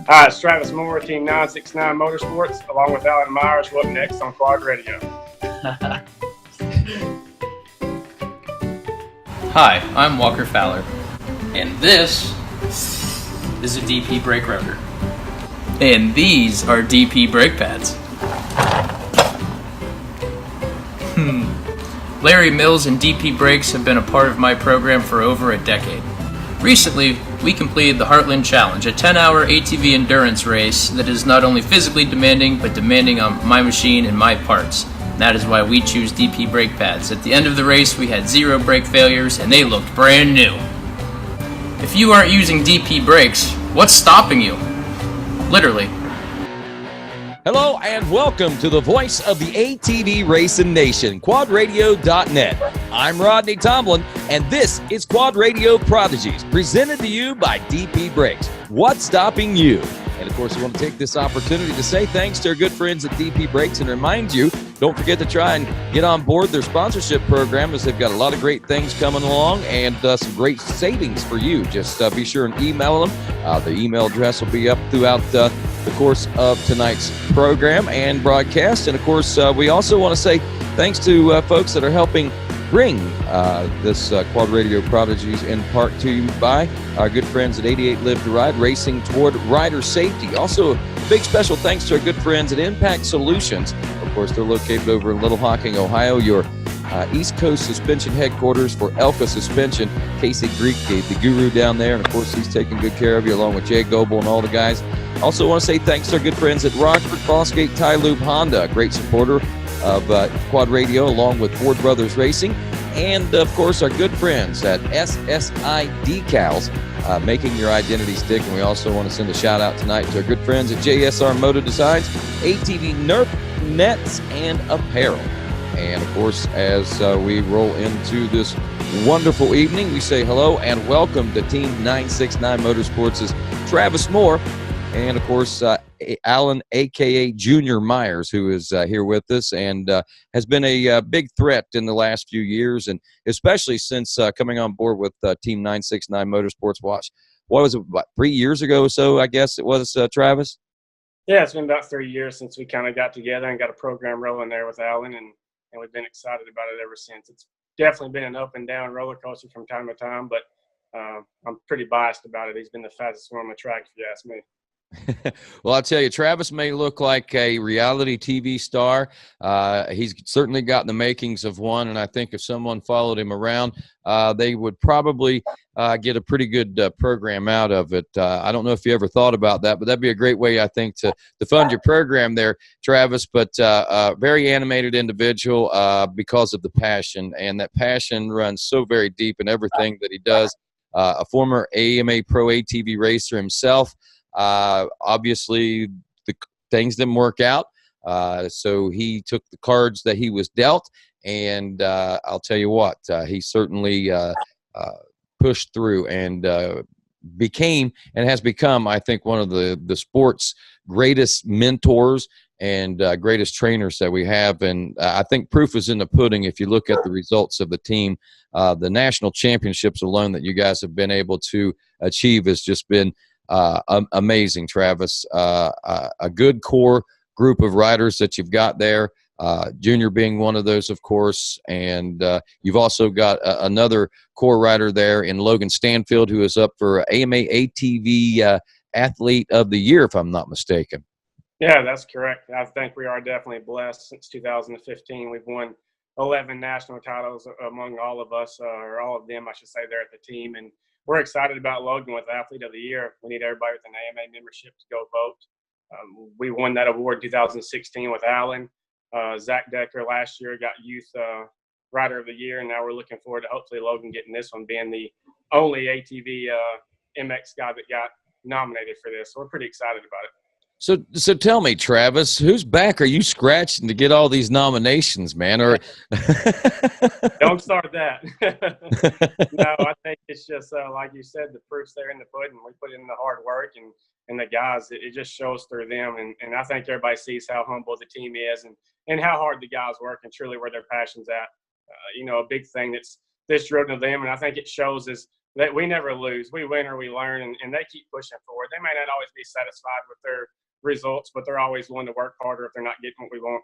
Hi, it's Travis Moore, Team 969 Motorsports, along with Alan Myers. What next on Quad Radio? Hi, I'm Walker Fowler, and this is a DP brake rotor. And these are DP brake pads. Larry Mills and DP Brakes have been a part of my program for over a decade. Recently, we completed the Heartland Challenge, a 10-hour ATV endurance race that is not only physically demanding, but demanding on my machine and my parts. That is why we choose DP brake pads. At the end of the race, we had 0 brake failures, and they looked brand new. If you aren't using DP brakes, what's stopping you? Literally. Hello and welcome to the voice of the ATV Racing Nation, quadradio.net. I'm Rodney Tomlin, and this is Quad Radio Prodigies, presented to you by DP Brakes. What's stopping you? And of course, we want to take this opportunity to say thanks to our good friends at DP Brakes and remind you, don't forget to try and get on board their sponsorship program, as they've got a lot of great things coming along and some great savings for you. Just be sure and email them. The email address will be up throughout the course of tonight's program and broadcast. And of course, we also want to say thanks to folks that are helping bring this Quad Radio Prodigies in part to you by our good friends at 88 Live to Ride, racing toward rider safety. Also, a big special thanks to our good friends at Impact Solutions. Of course, they're located over in Little Hocking, Ohio, your East Coast suspension headquarters for Elka Suspension. Casey Greek, the guru down there, and of course, he's taking good care of you, along with Jay Goebel and all the guys. Also want to say thanks to our good friends at Rockford Fosgate Ty Lube Honda, a great supporter of Quad Radio, along with Ford Brothers Racing. And, of course, our good friends at SSI Decals, making your identity stick. And we also want to send a shout-out tonight to our good friends at JSR Moto Designs, ATV Nerf, Nets, and Apparel. And, of course, as we roll into this wonderful evening, we say hello and welcome to Team 969 Motorsports' Travis Moore. And, of course, Alan, a.k.a. Junior Myers, who is here with us and has been a big threat in the last few years, and especially since coming on board with Team 969 Motorsports. What was it, about 3 years ago or so, I guess it was, Travis? Yeah, it's been about 3 years since we kind of got together and got a program rolling there with Alan, and we've been excited about it ever since. It's definitely been an up and down roller coaster from time to time, but I'm pretty biased about it. He's been the fastest one on the track, if you ask me. Well, I'll tell you, Travis may look like a reality TV star. He's certainly got the makings of one, and I think if someone followed him around, they would probably get a pretty good program out of it. I don't know if you ever thought about that, but that'd be a great way, I think, to fund your program there, Travis. But very animated individual because of the passion, and that passion runs so very deep in everything that he does. A former AMA Pro ATV racer himself. Obviously, the things didn't work out, so he took the cards that he was dealt, and I'll tell you what, he certainly pushed through and became and has become, I think, one of the sport's greatest mentors and greatest trainers that we have. And I think proof is in the pudding if you look at the results of the team. The national championships alone that you guys have been able to achieve has just been amazing, Travis. A good core group of riders that you've got there, Junior being one of those, of course, and you've also got another core rider there in Logan Stanfield, who is up for AMA ATV Athlete of the Year, if I'm not mistaken. Yeah, that's correct. I think we are definitely blessed. Since 2015, we've won 11 national titles among all of us, or all of them, I should say, there at the team. And we're excited about Logan with Athlete of the Year. We need everybody with an AMA membership to go vote. We won that award in 2016 with Alan. Zach Decker last year got Youth Rider of the Year, and now we're looking forward to hopefully Logan getting this one, being the only ATV MX guy that got nominated for this. So we're pretty excited about it. So tell me, Travis, whose back are you scratching to get all these nominations, man? Or don't start that. No, I think it's just like you said, the proof's there in the pudding. We put in the hard work, and the guys, it just shows through them. And I think everybody sees how humble the team is and how hard the guys work and truly where their passion's at. A big thing that's driven to them, and I think it shows is that we never lose. We win or we learn, and they keep pushing forward. They may not always be satisfied with their results, but they're always willing to work harder if they're not getting what we want.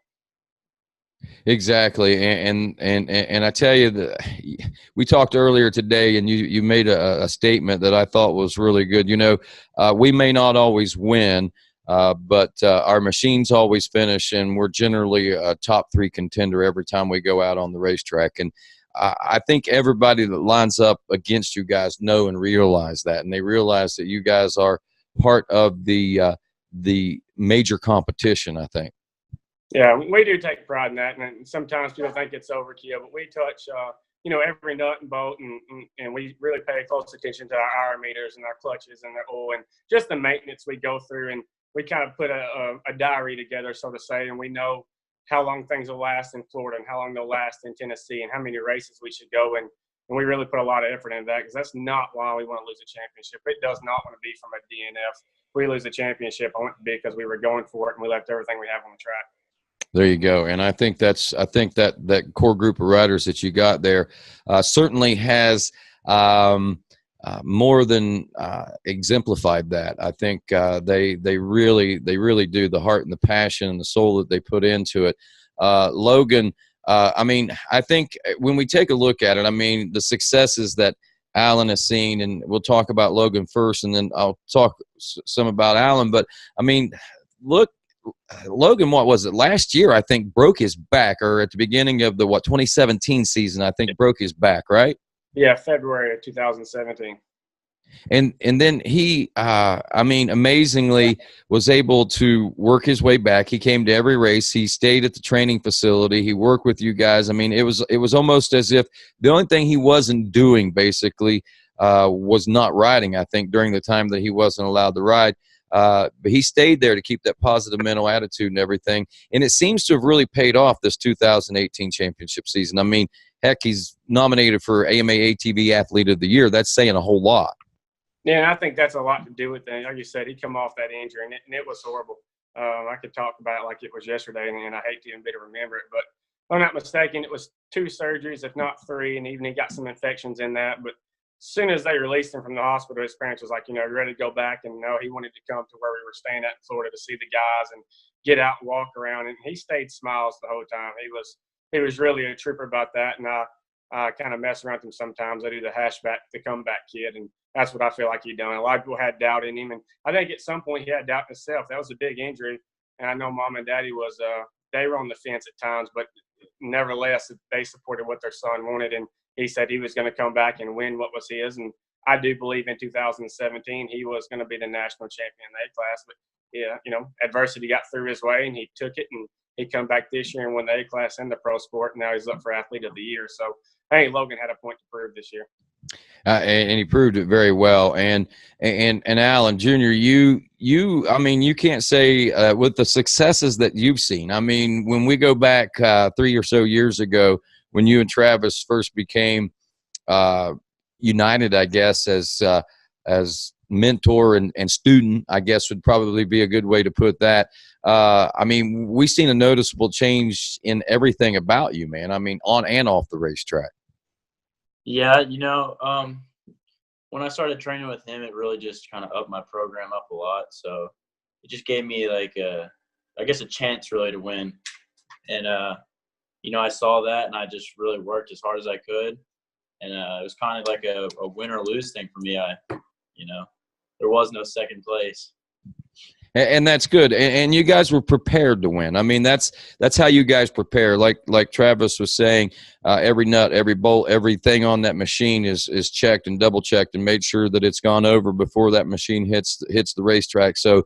Exactly, and I tell you that we talked earlier today, and you made a statement that I thought was really good. You know, we may not always win, but our machines always finish, and we're generally a top 3 contender every time we go out on the racetrack. And I think everybody that lines up against you guys know and realize that, and they realize that you guys are part of the major competition, I think. Yeah, we do take pride in that, and sometimes people think it's overkill, but we touch, every nut and bolt, and we really pay close attention to our hour meters and our clutches and the oil and just the maintenance we go through. And we kind of put a diary together, so to say, and we know how long things will last in Florida and how long they'll last in Tennessee and how many races we should go. And we really put a lot of effort into that, because that's not why we want to lose a championship. It does not want to be from a DNF. If we lose a championship, I want it to be because we were going for it and we left everything we have on the track. There you go. And I think that core group of riders that you got there certainly has more than exemplified that. I think they really do, the heart and the passion and the soul that they put into it. Logan, I mean, I think when we take a look at it, I mean, the successes that Alan has seen, and we'll talk about Logan first, and then I'll talk some about Alan. But I mean, look, Logan, what was it, last year, I think, broke his back, or at the beginning of the 2017 season, I think, broke his back, right? Yeah, February of 2017. And then he, I mean, amazingly was able to work his way back. He came to every race. He stayed at the training facility. He worked with you guys. I mean, it was almost as if the only thing he wasn't doing, basically, was not riding, I think, during the time that he wasn't allowed to ride. But he stayed there to keep that positive mental attitude and everything. And it seems to have really paid off this 2018 championship season. I mean, heck, he's nominated for AMA ATV Athlete of the Year. That's saying a whole lot. Yeah, and I think that's a lot to do with it. Like you said, he come off that injury, and it was horrible. I could talk about it like it was yesterday, and I hate to even be to remember it. But if I'm not mistaken, it was 2 surgeries, if not 3, and even he got some infections in that. But as soon as they released him from the hospital, his parents was like, you ready to go back? And he wanted to come to where we were staying at in Florida to see the guys and get out and walk around. And he stayed smiles the whole time. He was really a trooper about that. And I kind of mess around with him sometimes. I do the comeback kid, and that's what I feel like he done. A lot of people had doubt in him, and I think at some point he had doubt in himself. That was a big injury, and I know Mom and Daddy they were on the fence at times, but nevertheless, they supported what their son wanted, and he said he was going to come back and win what was his. And I do believe in 2017 he was going to be the national champion in the A class. But yeah, adversity got through his way, and he took it, and he come back this year and won the A class and the pro sport. And now he's up for Athlete of the Year. So I think Logan had a point to prove this year. And he proved it very well. And Alan Jr., I mean, you can't say with the successes that you've seen. I mean, when we go back 3 or so years ago, when you and Travis first became united, I guess, as mentor and student, I guess would probably be a good way to put that. I mean, we've seen a noticeable change in everything about you, man. I mean, on and off the racetrack. Yeah, when I started training with him, it really just kind of upped my program up a lot. So it just gave me like a chance really to win. And, I saw that, and I just really worked as hard as I could. And it was kind of like a win or lose thing for me. There was no second place. And that's good. And you guys were prepared to win. I mean, that's how you guys prepare. Like Travis was saying, every nut, every bolt, everything on that machine is checked and double checked and made sure that it's gone over before that machine hits the racetrack. So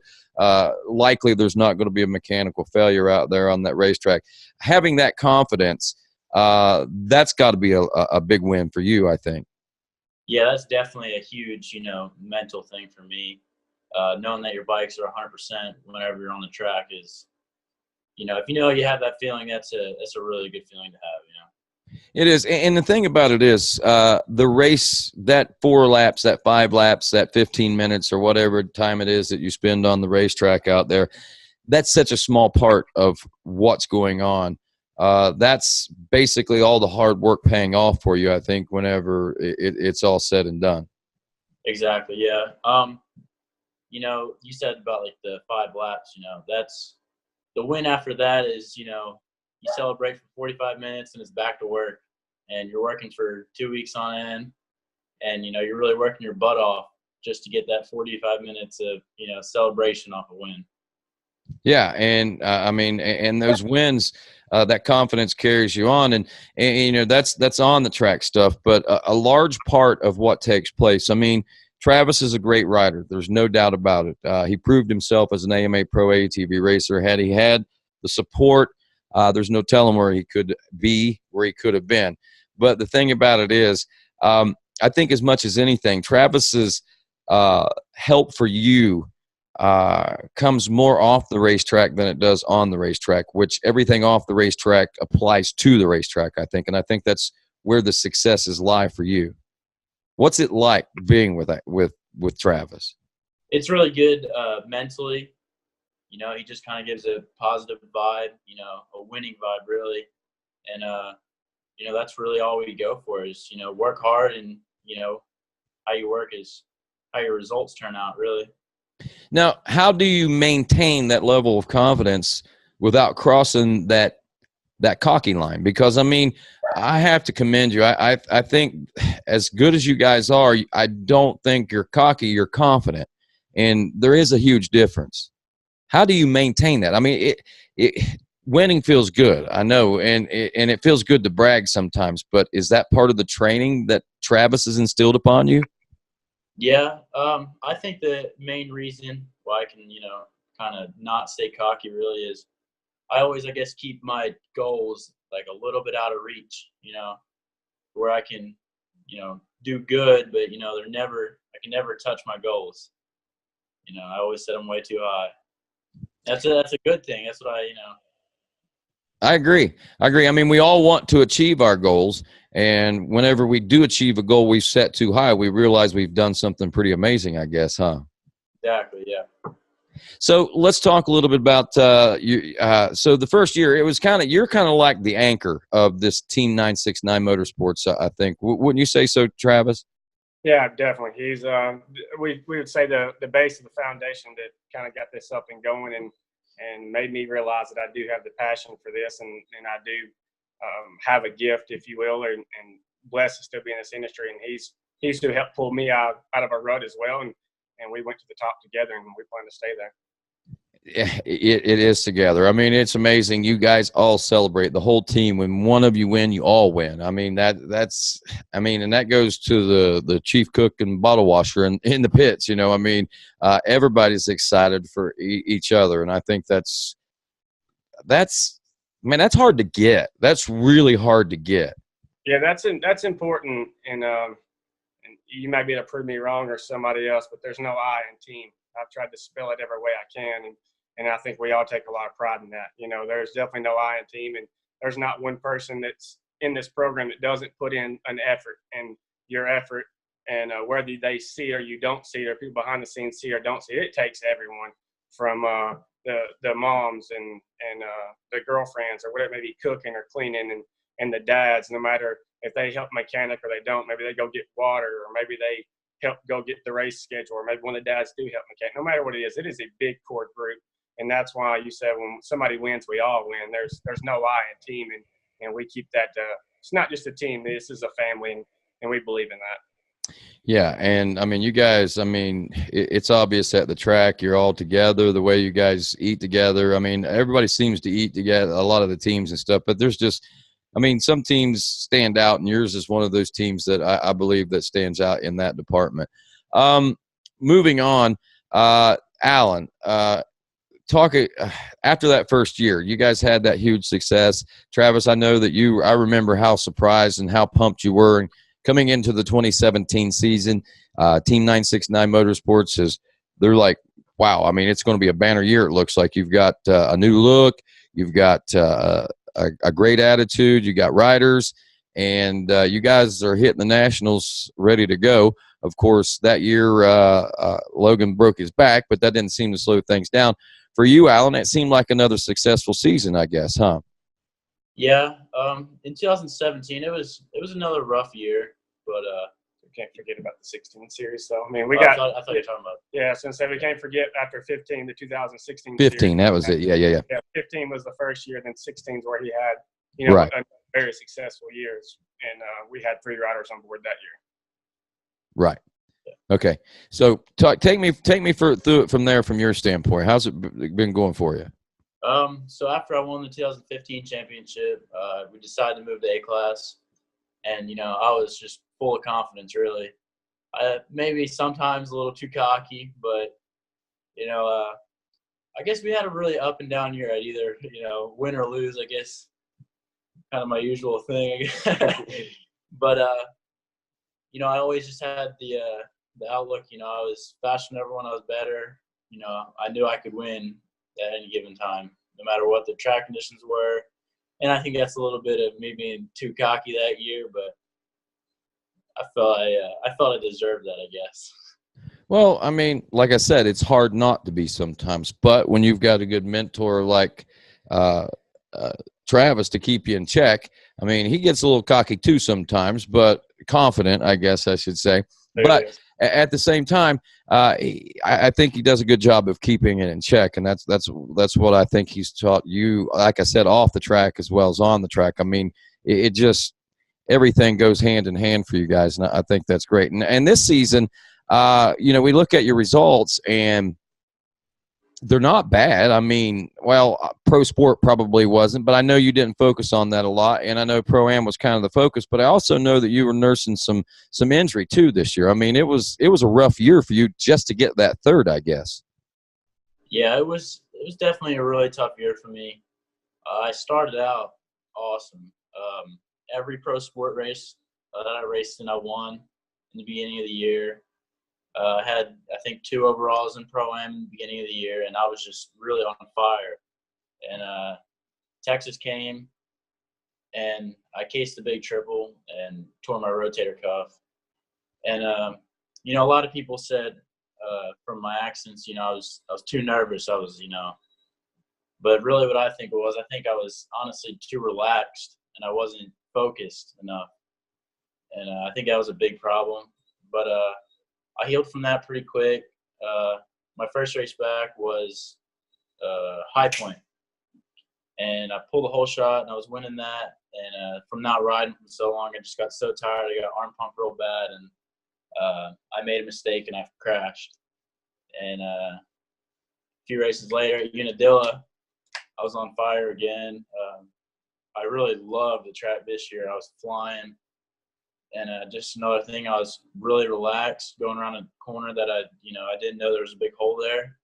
likely there's not going to be a mechanical failure out there on that racetrack. Having that confidence, that's got to be a big win for you, I think. Yeah, that's definitely a huge, mental thing for me. Knowing that your bikes are 100% whenever you're on the track is, if you have that feeling, that's a really good feeling to have, It is. And the thing about it is the race, that 4 laps, that 5 laps, that 15 minutes or whatever time it is that you spend on the racetrack out there, that's such a small part of what's going on. That's basically all the hard work paying off for you, I think, whenever it's all said and done. Exactly. Yeah. You know, you said about like the 5 laps. You know, that's the win. After that is, you know, you celebrate for 45 minutes and it's back to work, and you're working for 2 weeks on end, and you know you're really working your butt off just to get that 45 minutes of, you know, celebration off a win. Yeah, and I mean, and those wins, that confidence carries you on, and you know that's on the track stuff. But a large part of what takes place, I mean, Travis is a great rider. There's no doubt about it. He proved himself as an AMA Pro ATV racer. Had he had the support, there's no telling where he could be, where he could have been. But the thing about it is, I think as much as anything, Travis's help for you comes more off the racetrack than it does on the racetrack, which everything off the racetrack applies to the racetrack, I think. And I think that's where the successes lie for you. What's it like being with Travis? It's really good mentally. You know, he just kind of gives a positive vibe, you know, a winning vibe, really. And, you know, that's really all we go for is, you know, work hard, and, you know, how you work is how your results turn out, really. Now, how do you maintain that level of confidence without crossing that cocky line? Because, I mean, I have to commend you. I think as good as you guys are, I don't think you're cocky, you're confident. And there is a huge difference. How do you maintain that? I mean, winning feels good, I know, and it feels good to brag sometimes, but is that part of the training that Travis has instilled upon you? Yeah, I think the main reason why I can, you know, kind of not stay cocky really is I always, I guess, keep my goals like a little bit out of reach, you know, where I can, you know, do good, but, you know, I can never touch my goals. You know, I always set them way too high. That's a good thing. That's what you know. I agree. I mean, we all want to achieve our goals, and whenever we do achieve a goal we set too high, we realize we've done something pretty amazing, I guess, huh? Exactly, yeah. So let's talk a little bit about you. So the first year, it was you're kind of like the anchor of this Team 969 Motorsports, I think. Wouldn't you say so, Travis? Yeah, definitely. He's we would say the base of the foundation that kind of got this up and going, and made me realize that I do have the passion for this, and I do have a gift, if you will, and blessed to still be in this industry. And he's to help pull me out of a rut as well, and we went to the top together, and we plan to stay there. Yeah, it is together. I mean, it's amazing. You guys all celebrate, the whole team. When one of you win, you all win. I mean, that's and that goes to the chief cook and bottle washer in the pits. You know, I mean, everybody's excited for each other, and I think that's hard to get. That's really hard to get. Yeah, that's important, and you might be able to prove me wrong or somebody else, but there's no I in team. I've tried to spell it every way I can, and I think we all take a lot of pride in that. You know, there's definitely no I in team, and there's not one person that's in this program that doesn't put in an effort, and your effort, and whether they see it or you don't see it, or people behind the scenes see or don't see it, it takes everyone from the moms and the girlfriends or whatever, maybe cooking or cleaning, and the dads, no matter if they help mechanic or they don't, maybe they go get water, or maybe they help go get the race schedule, or maybe one of the dads do help mechanic. No matter what it is a big core group. And that's why you said when somebody wins, we all win. There's no I in team, and we keep that. It's not just a team. This is a family, and we believe in that. Yeah, and I mean, you guys, I mean, it's obvious at the track, you're all together, the way you guys eat together. I mean, everybody seems to eat together, a lot of the teams and stuff, but there's just, I mean, some teams stand out, and yours is one of those teams that I believe that stands out in that department. Moving on, Alan, talk after that first year, you guys had that huge success. Travis, I know that I remember how surprised and how pumped you were. And coming into the 2017 season, Team 969 Motorsports they're like, wow, I mean, it's going to be a banner year. It looks like you've got a new look. You've got a great attitude. You got riders, and you guys are hitting the Nationals ready to go. Of course, that year, Logan broke his back, but that didn't seem to slow things down. For you, Alan, it seemed like another successful season, I guess, huh? Yeah. In 2017, it was another rough year, but can't forget about the 16 series. So, I mean, we I got thought you were talking about. yeah. Since we can't forget after 15, the 2016 15, series. that was it. Yeah. Yeah, 15 was the first year. Then 16 is where he had, Right. a very successful years, and we had 3 riders on board that year. Right. Okay. So take me through it from there, from your standpoint. How's it been going for you? So after I won the 2015 championship, we decided to move to A class, and I was just full of confidence. Really, maybe sometimes a little too cocky, but I guess we had a really up and down year. I'd either win or lose. I guess kind of my usual thing. But I always just had the outlook. I was faster than everyone. I was better. I knew I could win at any given time, no matter what the track conditions were. And I think that's a little bit of me being too cocky that year, but I felt I deserved that, I guess. Well, I mean, like I said, it's hard not to be sometimes, but when you've got a good mentor like Travis to keep you in check, I mean, he gets a little cocky too sometimes, but confident, I guess I should say. But at the same time, I think he does a good job of keeping it in check, and that's what I think he's taught you. Like I said, off the track as well as on the track. I mean, it just everything goes hand in hand for you guys, and I think that's great. And this season, we look at your results, and they're not bad. I mean, well, Pro Sport probably wasn't, but I know you didn't focus on that a lot, and I know Pro-Am was kind of the focus, but I also know that you were nursing some injury too this year. I mean, it was a rough year for you just to get that third, I guess. Yeah, it was definitely a really tough year for me. I started out awesome. Every Pro Sport race that I raced in, I won in the beginning of the year. Had, I think, 2 overalls in Pro-Am in the beginning of the year, and I was just really on fire. And Texas came, and I cased the big triple and tore my rotator cuff. And, a lot of people said from my accents, I was too nervous. But really what I think it was, I think I was honestly too relaxed, and I wasn't focused enough. And I think that was a big problem. But I healed from that pretty quick. My first race back was High Point, and I pulled the whole shot, and I was winning that. And from not riding for so long, I just got so tired. I got arm pump real bad, and I made a mistake, and I crashed. And a few races later at Unadilla, I was on fire again. I really loved the track this year. I was flying. And just another thing, I was really relaxed going around a corner that I didn't know there was a big hole there,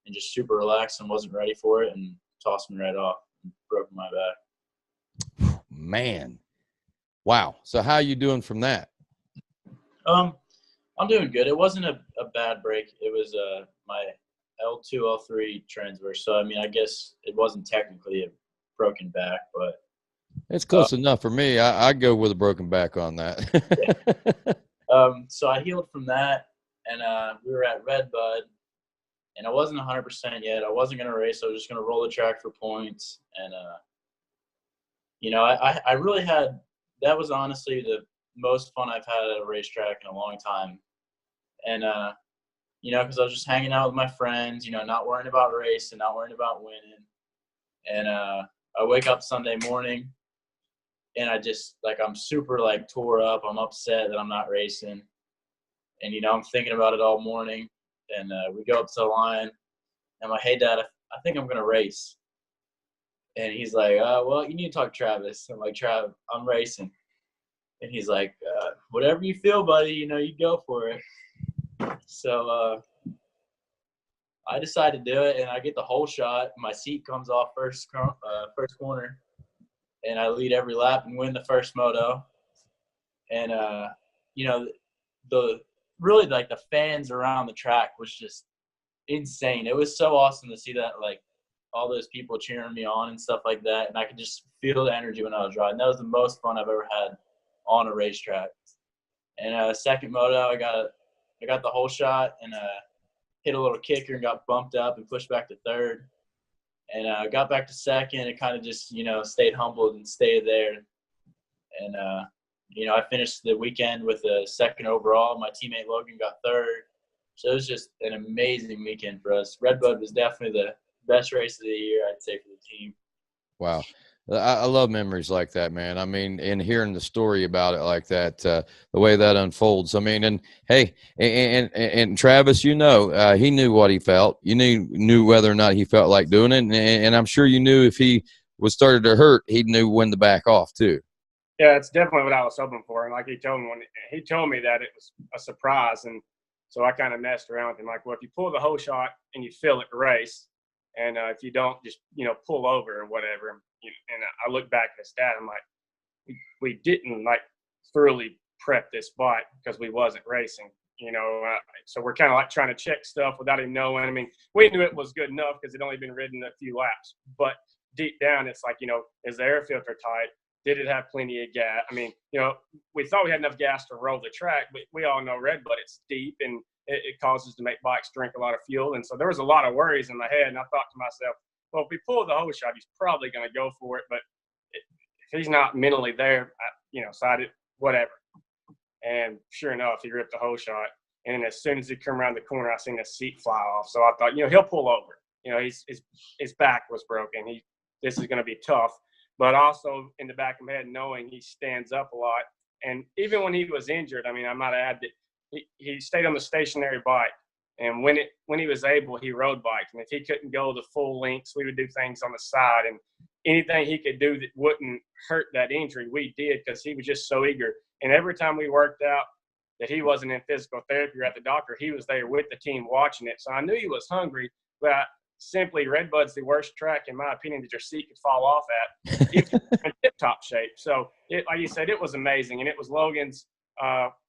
and just super relaxed and wasn't ready for it, and tossed me right off and broke my back. Man, wow. So how are you doing from that? I'm doing good. It wasn't a bad break. It was my L2, L3 transverse. So, I mean, I guess it wasn't technically a broken back, but it's close enough for me. I go with a broken back on that. So I healed from that, and we were at Redbud, and I wasn't 100% yet. I wasn't going to race. I was just going to roll the track for points. And, I really had – that was honestly the most fun I've had at a racetrack in a long time. And, because I was just hanging out with my friends, not worrying about racing, not worrying about winning. And I wake up Sunday morning, and I just, I'm super, tore up. I'm upset that I'm not racing. And, I'm thinking about it all morning. And we go up to the line. And I'm like, hey, Dad, I think I'm going to race. And he's like, well, you need to talk to Travis. I'm like, Trav, I'm racing. And he's like, whatever you feel, buddy, you go for it. So I decide to do it, and I get the whole shot. My seat comes off first corner. And I lead every lap and win the first moto. And, the fans around the track was just insane. It was so awesome to see that, all those people cheering me on and stuff like that. And I could just feel the energy when I was riding. That was the most fun I've ever had on a racetrack. And second moto, I got the whole shot and hit a little kicker and got bumped up and pushed back to third. And got back to second and kind of just, stayed humbled and stayed there. And I finished the weekend with a second overall. My teammate Logan got third. So it was just an amazing weekend for us. Redbud was definitely the best race of the year, I'd say, for the team. Wow. I love memories like that, man. I mean, and hearing the story about it like that, the way that unfolds. I mean, and hey, and Travis, he knew what he felt. You knew whether or not he felt like doing it, and I'm sure you knew if he was started to hurt, he knew when to back off too. Yeah, it's definitely what I was hoping for. And like he told me that it was a surprise, and so I kind of messed around with him. Like, well, if you pull the whole shot and you fill it, race, and if you don't, just pull over or whatever. And I look back at his stat. I'm like, we didn't like thoroughly prep this bike because we wasn't racing. So we're kind of like trying to check stuff without him knowing. I mean, we knew it was good enough because it'd only been ridden a few laps, but deep down, it's like, is the air filter tight? Did it have plenty of gas? I mean, we thought we had enough gas to roll the track, but we all know Redbud, it's deep and it causes to make bikes drink a lot of fuel. And so there was a lot of worries in my head. And I thought to myself, well, if we pull the whole shot, he's probably going to go for it. But if he's not mentally there, so I did whatever. And sure enough, he ripped the whole shot. And as soon as he come around the corner, I seen his seat fly off. So I thought, he'll pull over. His back was broken. This is going to be tough. But also in the back of my head, knowing he stands up a lot. And even when he was injured, I mean, I might add that he stayed on the stationary bike. And when he was able, he rode bikes. And if he couldn't go the full lengths, we would do things on the side. And anything he could do that wouldn't hurt that injury, we did because he was just so eager. And every time we worked out that he wasn't in physical therapy or at the doctor, he was there with the team watching it. So I knew he was hungry, but simply Redbud's the worst track, in my opinion, that your seat could fall off at. He was in tip-top shape. So, like you said, it was amazing. And it was Logan's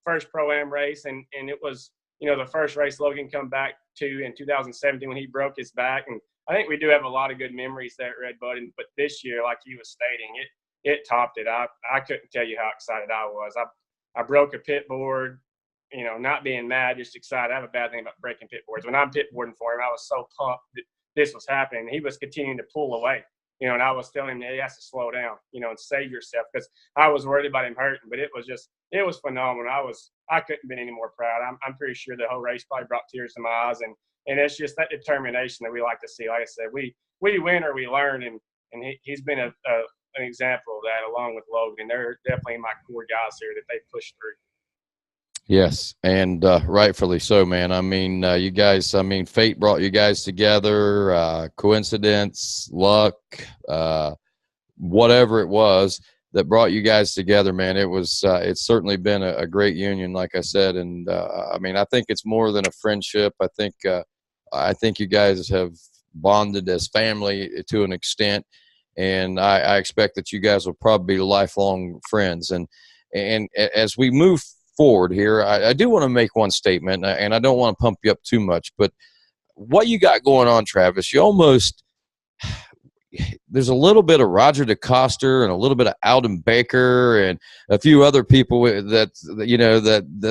first Pro-Am race, and it was, the first race Logan come back to in 2017 when he broke his back. And I think we do have a lot of good memories there at Redbud. But this year, like he was stating, it topped it. I couldn't tell you how excited I was. I broke a pit board, not being mad, just excited. I have a bad thing about breaking pit boards. When I'm pit boarding for him, I was so pumped that this was happening. He was continuing to pull away, and I was telling him that he has to slow down, and save yourself, because I was worried about him hurting. But it was phenomenal. I couldn't have been any more proud. I'm pretty sure the whole race probably brought tears to my eyes, and it's just that determination that we like to see. Like I said, we win or we learn, and he's been an example of that along with Logan. They're definitely my core guys here that they push through. Yes, and rightfully so, man. I mean, you guys, fate brought you guys together, coincidence, luck, whatever it was that brought you guys together, man. It's certainly been a great union, like I said. And I think it's more than a friendship. I think you guys have bonded as family to an extent. And I expect that you guys will probably be lifelong friends. And as we move forward here, I do want to make one statement, and I don't want to pump you up too much, but what you got going on, Travis, there's a little bit of Roger DeCoster and a little bit of Alden Baker and a few other people that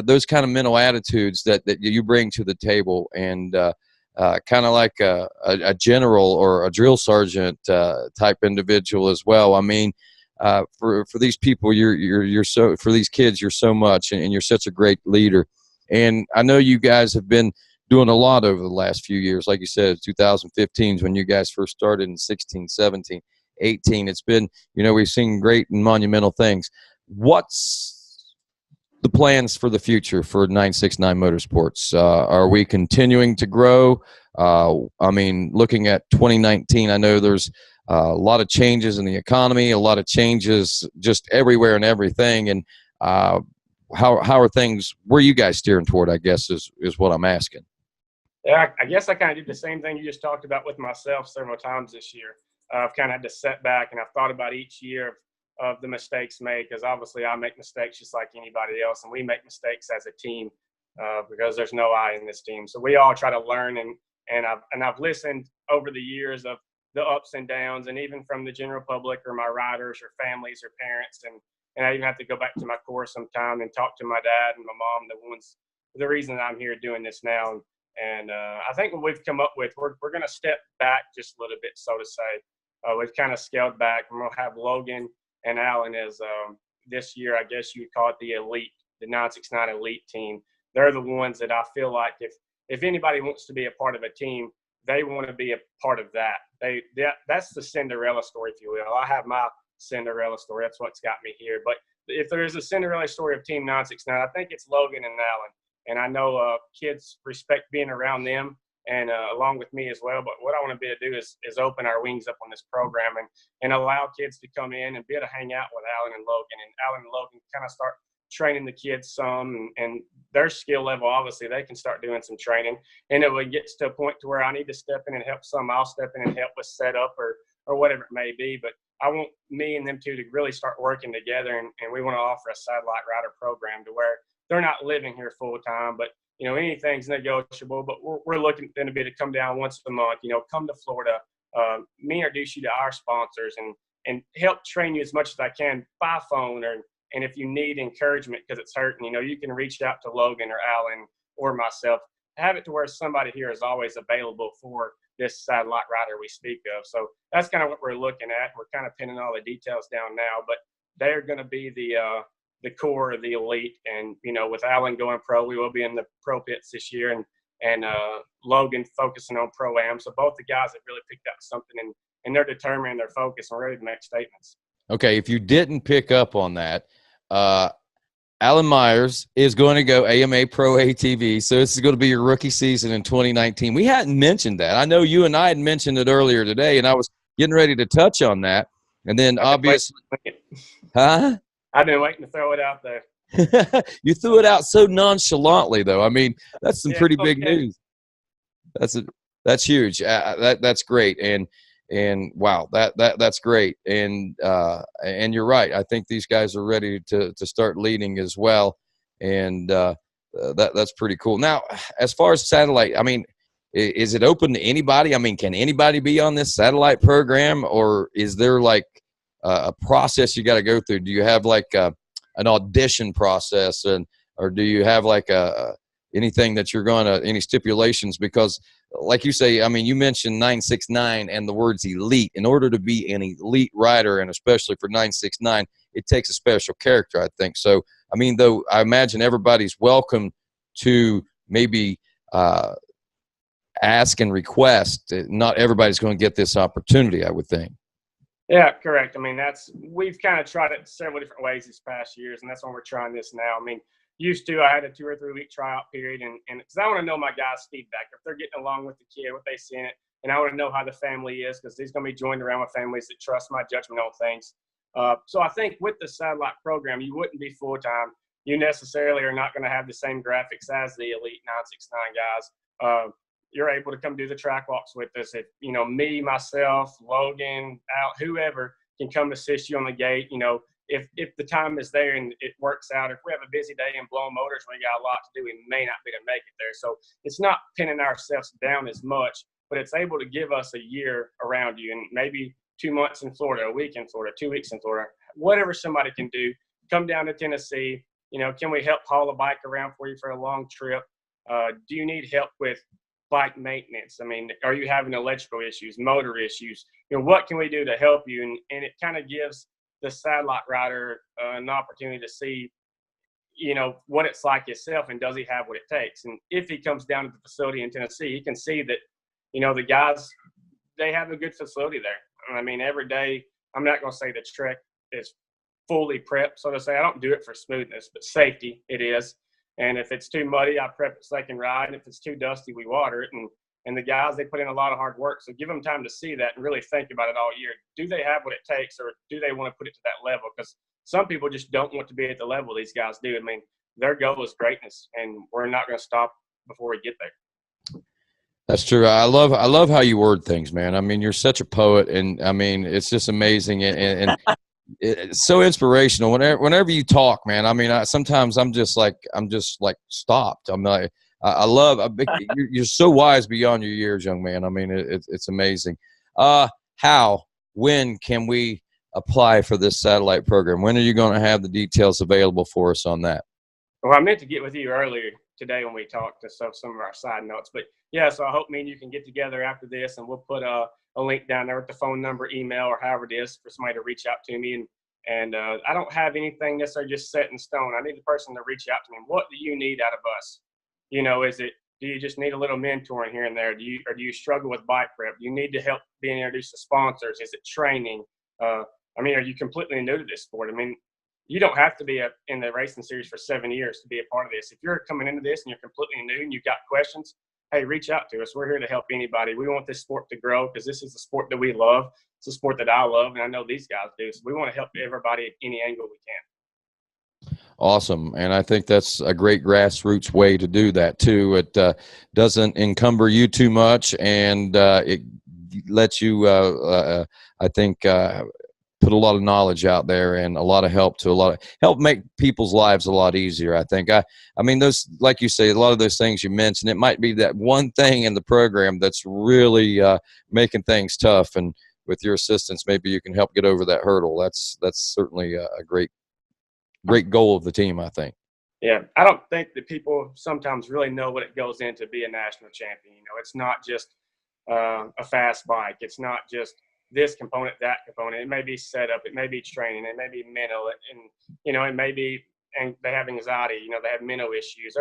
those kind of mental attitudes that you bring to the table, and kind of like a general or a drill sergeant type individual as well. I mean, for these people, you're so, for these kids, you're so much, and you're such a great leader. And I know you guys have been doing a lot over the last few years. Like you said, 2015 is when you guys first started, in 16, 17, 18. It's been, we've seen great and monumental things. What's the plans for the future for 969 Motorsports? Are we continuing to grow? Looking at 2019, I know there's a lot of changes in the economy, a lot of changes just everywhere and everything. And how are things? Where are you guys steering toward, I guess, is what I'm asking. Yeah, I guess I kind of did the same thing you just talked about with myself several times this year. I've kind of had to set back, and I've thought about each year of the mistakes made, because obviously I make mistakes just like anybody else, and we make mistakes as a team because there's no I in this team. So we all try to learn, and I've listened over the years of the ups and downs, and even from the general public or my riders or families or parents, and I even have to go back to my core sometime and talk to my dad and my mom, the reason I'm here doing this now. And I think what we've come up with, we're going to step back just a little bit, so to say. We've kind of scaled back. We're going to have Logan and Alan as this year, I guess you would call it the elite, the 969 elite team. They're the ones that I feel like if anybody wants to be a part of a team, they want to be a part of that. That's the Cinderella story, if you will. I have my Cinderella story. That's what's got me here. But if there is a Cinderella story of Team 969, I think it's Logan and Allen. And I know kids respect being around them and along with me as well. But what I want to be able to do is open our wings up on this program and allow kids to come in and be able to hang out with Allen and Logan. And Allen and Logan kind of start training the kids some, and their skill level, obviously, they can start doing some training. And it would get to a point to where I need to step in and help some. I'll step in and help with setup or whatever it may be. But I want me and them two to really start working together, and we want to offer a satellite rider program to where they're not living here full time, but anything's negotiable. But we're looking for them to be able to come down once a month. Come to Florida, me introduce you to our sponsors, and help train you as much as I can by phone, and if you need encouragement because it's hurting, you can reach out to Logan or Allen or myself. Have it to where somebody here is always available for this satellite rider we speak of. So that's kind of what we're looking at. We're kind of pinning all the details down now, but they're going to be the core of the elite. And, with Allen going pro, we will be in the pro pits this year, and Logan focusing on pro-am. So both the guys have really picked up something, and they're determined, they're focused, and ready to make statements. Okay, if you didn't pick up on that, Alan Myers is going to go AMA Pro ATV, so this is going to be your rookie season in 2019. We hadn't mentioned that. I know you and I had mentioned it earlier today, and I was getting ready to touch on that. And then obviously – Huh? I've been waiting to throw it out there. You threw it out so nonchalantly, though. I mean, that's some pretty big news. That's huge. That's great. And wow, that's great. And you're right. I think these guys are ready to start leading as well. And that's pretty cool. Now, as far as satellite, I mean, is it open to anybody? I mean, can anybody be on this satellite program, or is there like a process you got to go through? Do you have like an audition process, or do you have like anything that you're any stipulations? Because like you say, I mean, you mentioned 969 and the words elite. In order to be an elite rider, and especially for 969, it takes a special character, I think. So, I mean, though, I imagine everybody's welcome to maybe ask and request. Not everybody's going to get this opportunity, I would think. Yeah, correct. I mean, we've kind of tried it several different ways these past years, and that's why we're trying this now. I mean, used to, I had a 2 or 3 week tryout period, and because I want to know my guys' feedback, if they're getting along with the kid, what they see in it, and I want to know how the family is, because he's going to be joined around with families that trust my judgment on things. So I think with the satellite program, you wouldn't be full time. You necessarily are not going to have the same graphics as the elite 969 guys. You're able to come do the track walks with us. If me, myself, Logan, Al, whoever can come assist you on the gate. If the time is there and it works out, if we have a busy day and blown motors, we got a lot to do, we may not be able to make it there. So it's not pinning ourselves down as much, but it's able to give us a year around you, and maybe 2 months in Florida, a week in Florida, 2 weeks in Florida, whatever somebody can do. Come down to Tennessee. Can we help haul a bike around for you for a long trip? Do you need help with bike maintenance? I mean, are you having electrical issues, motor issues? What can we do to help you? And it kind of gives the satellite rider an opportunity to see, what it's like himself, and does he have what it takes? And if he comes down to the facility in Tennessee, he can see that, the guys, they have a good facility there. I mean, every day, I'm not going to say the trek is fully prepped, so to say. I don't do it for smoothness, but safety, it is. And if it's too muddy, I prep it so they can ride. And if it's too dusty, we water it. And the guys, they put in a lot of hard work. So give them time to see that and really think about it all year. Do they have what it takes, or do they want to put it to that level? Because some people just don't want to be at the level these guys do. I mean, their goal is greatness, and we're not going to stop before we get there. That's true. I love how you word things, man. I mean, you're such a poet, and I mean, it's just amazing and it's so inspirational. Whenever you talk, man. I mean, sometimes I'm just like stopped. I'm like, you're so wise beyond your years, young man. I mean, it's amazing. When can we apply for this satellite program? When are you going to have the details available for us on that? Well, I meant to get with you earlier today when we talked to some of our side notes, but yeah, so I hope me and you can get together after this, and we'll put a link down there with the phone number, email, or however it is for somebody to reach out to me. And I don't have anything necessarily just set in stone. I need the person to reach out to me. What do you need out of us? You know, do you just need a little mentoring here and there? Do you struggle with bike prep? Do you need to help being introduced to sponsors? Is it training? I mean, are you completely new to this sport? I mean, you don't have to be in the racing series for 7 years to be a part of this. If you're coming into this and you're completely new and you've got questions, hey, reach out to us. We're here to help anybody. We want this sport to grow because this is a sport that we love. It's a sport that I love, and I know these guys do. So we want to help everybody at any angle we can. Awesome. And I think that's a great grassroots way to do that too. It doesn't encumber you too much, and it lets you, I think, put a lot of knowledge out there and a lot of help make people's lives a lot easier. I think I mean, those, like you say, a lot of those things you mentioned, it might be that one thing in the program that's really making things tough. And with your assistance, maybe you can help get over that hurdle. That's certainly a great goal of the team, I think. Yeah, I don't think that people sometimes really know what it goes into to be a national champion. You know, it's not just a fast bike. It's not just this component, that component. It may be setup, it may be training, it may be mental, and you know, it may be, and they have anxiety. You know, they have mental issues.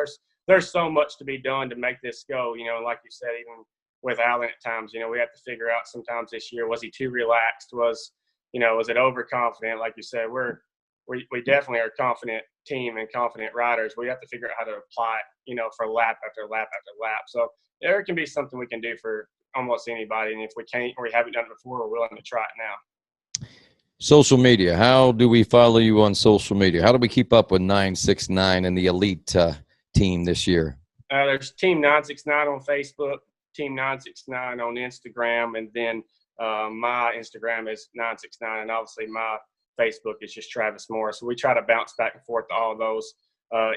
There's so much to be done to make this go. You know, like you said, even with Alan at times, you know, we have to figure out sometimes this year, was he too relaxed? Was it overconfident? Like you said, we definitely are a confident team and confident riders. We have to figure out how to apply it, you know, for lap after lap after lap. So there can be something we can do for almost anybody. And if we can't, or we haven't done it before, we're willing to try it now. Social media. How do we follow you on social media? How do we keep up with 969 and the elite team this year? There's Team 969 on Facebook, Team 969 on Instagram, and then my Instagram is 969, and obviously my Facebook is just Travis Morris. So we try to bounce back and forth to all of those.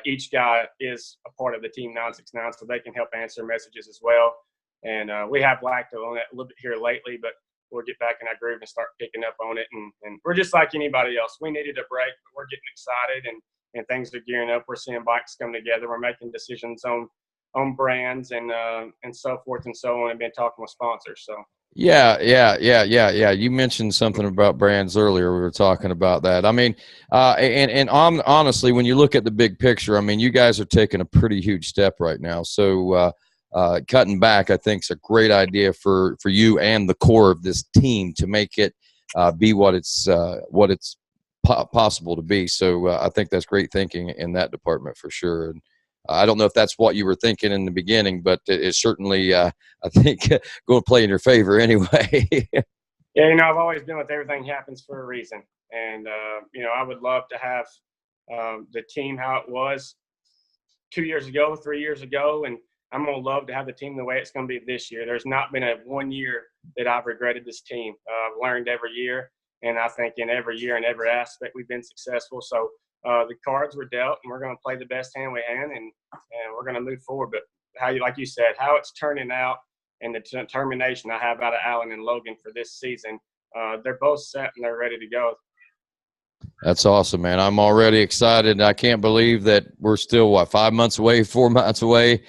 Each guy is a part of the Team 969, so they can help answer messages as well. And we have lacked on it a little bit here lately, but we'll get back in our groove and start picking up on it. And we're just like anybody else. We needed a break, but we're getting excited, and things are gearing up. We're seeing bikes come together. We're making decisions on brands and so forth and so on, and been talking with sponsors. So. Yeah. You mentioned something about brands earlier. We were talking about that. I mean, honestly, when you look at the big picture, I mean, you guys are taking a pretty huge step right now. So cutting back, I think, is a great idea for you and the core of this team to make it be what it's possible to be. So I think that's great thinking in that department for sure. And I don't know if that's what you were thinking in the beginning, but it's certainly, I think, going to play in your favor anyway. Yeah, you know, I've always been with everything happens for a reason. And, you know, I would love to have the team how it was 2 years ago, 3 years ago. And I'm going to love to have the team the way it's going to be this year. There's not been a 1 year that I've regretted this team. I've learned every year. And I think in every year, in every aspect, we've been successful. So the cards were dealt, and we're going to play the best hand we can, and we're going to move forward. But like you said, how it's turning out and the determination I have out of Alan and Logan for this season, they're both set and they're ready to go. That's awesome, man. I'm already excited. I can't believe that we're still, 5 months away, 4 months away,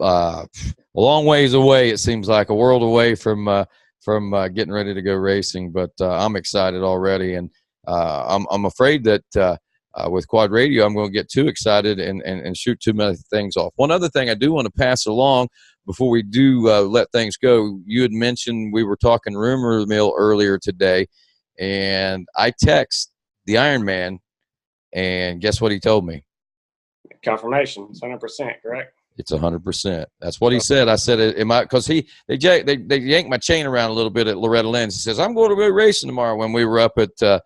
a long ways away. It seems like a world away from getting ready to go racing. But I'm excited already, and I'm afraid that with Quad Radio, I'm going to get too excited and shoot too many things off. One other thing I do want to pass along before we do let things go, you had mentioned we were talking rumor mill earlier today, and I text the Iron Man, and guess what he told me? Confirmation. It's 100%, correct? It's 100%. That's what he said. I said, "Am I?" Because they yanked my chain around a little bit at Loretta Lynn's. He says, "I'm going to go racing tomorrow." When we were up at the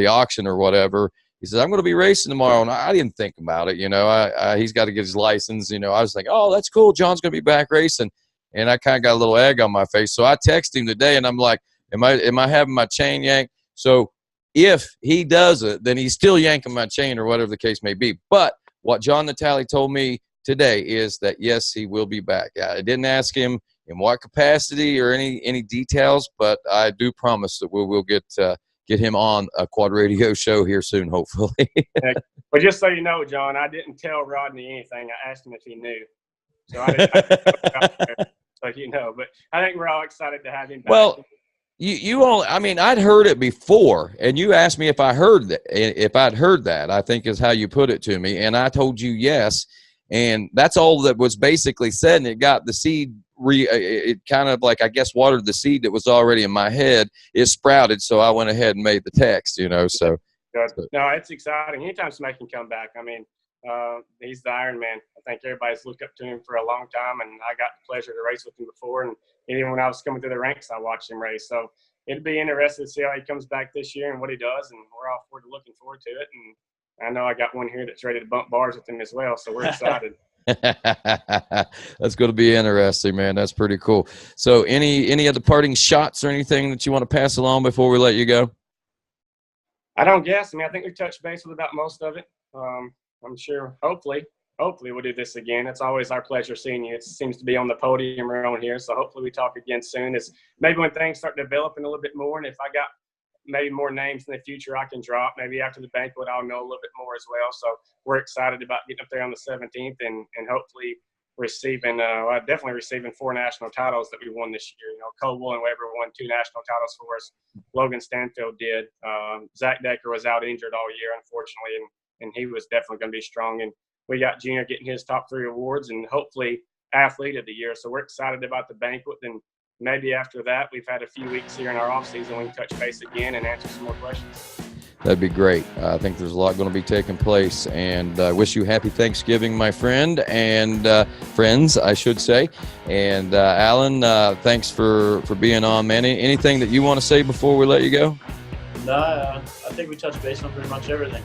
auction or whatever, he says, "I'm going to be racing tomorrow," and I didn't think about it. You know, he's got to get his license. You know, I was like, "Oh, that's cool. John's going to be back racing," and I kind of got a little egg on my face. So I texted him today, and I'm like, "Am I having my chain yanked?" So if he does it, then he's still yanking my chain or whatever the case may be. But what John Natale told me today is that, yes, he will be back. I didn't ask him in what capacity or any details, but I do promise that we will get him on a Quad Radio show here soon, hopefully. But just so you know, John, I didn't tell Rodney anything. I asked him if he knew. So I didn't so you know. But I think we're all excited to have him back. Well, You all, I mean, I'd heard it before, and you asked me if I'd heard that, I think is how you put it to me, and I told you yes, and that's all that was basically said, and it got the seed, it kind of like, I guess, watered the seed that was already in my head. It sprouted, so I went ahead and made the text, so. Good. No, it's exciting. Anytime somebody can come back, I mean, he's the Iron Man. I think everybody's looked up to him for a long time, and I got the pleasure to race with him before. And even when I was coming through the ranks, I watched him race. So it'd be interesting to see how he comes back this year and what he does. And we're all looking forward to it. And I know I got one here that's ready to bump bars with him as well. So we're excited. That's going to be interesting, man. That's pretty cool. So any other parting shots or anything that you want to pass along before we let you go? I don't guess. I mean, I think we touched base with about most of it. I'm sure, hopefully we'll do this again. It's always our pleasure seeing you. It seems to be on the podium around here. So hopefully we talk again soon. It's maybe when things start developing a little bit more. And if I got maybe more names in the future I can drop, maybe after the banquet, I'll know a little bit more as well. So we're excited about getting up there on the 17th and hopefully definitely receiving 4 national titles that we won this year. Cole Weber won 2 national titles for us. Logan Stanfield did. Zach Decker was out injured all year, unfortunately, and he was definitely going to be strong. And we got Junior getting his top 3 awards and hopefully athlete of the year. So we're excited about the banquet. And maybe after that, we've had a few weeks here in our off season. We can touch base again and answer some more questions. That'd be great. I think there's a lot going to be taking place, and I wish you happy Thanksgiving, my friend, and friends, I should say. And Alan, thanks for being on, man. Anything that you want to say before we let you go? No, I think we touched base on pretty much everything.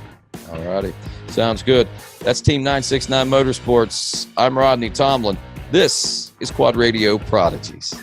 All righty. Sounds good. That's Team 969 Motorsports. I'm Rodney Tomlin. This is Quad Radio Prodigies.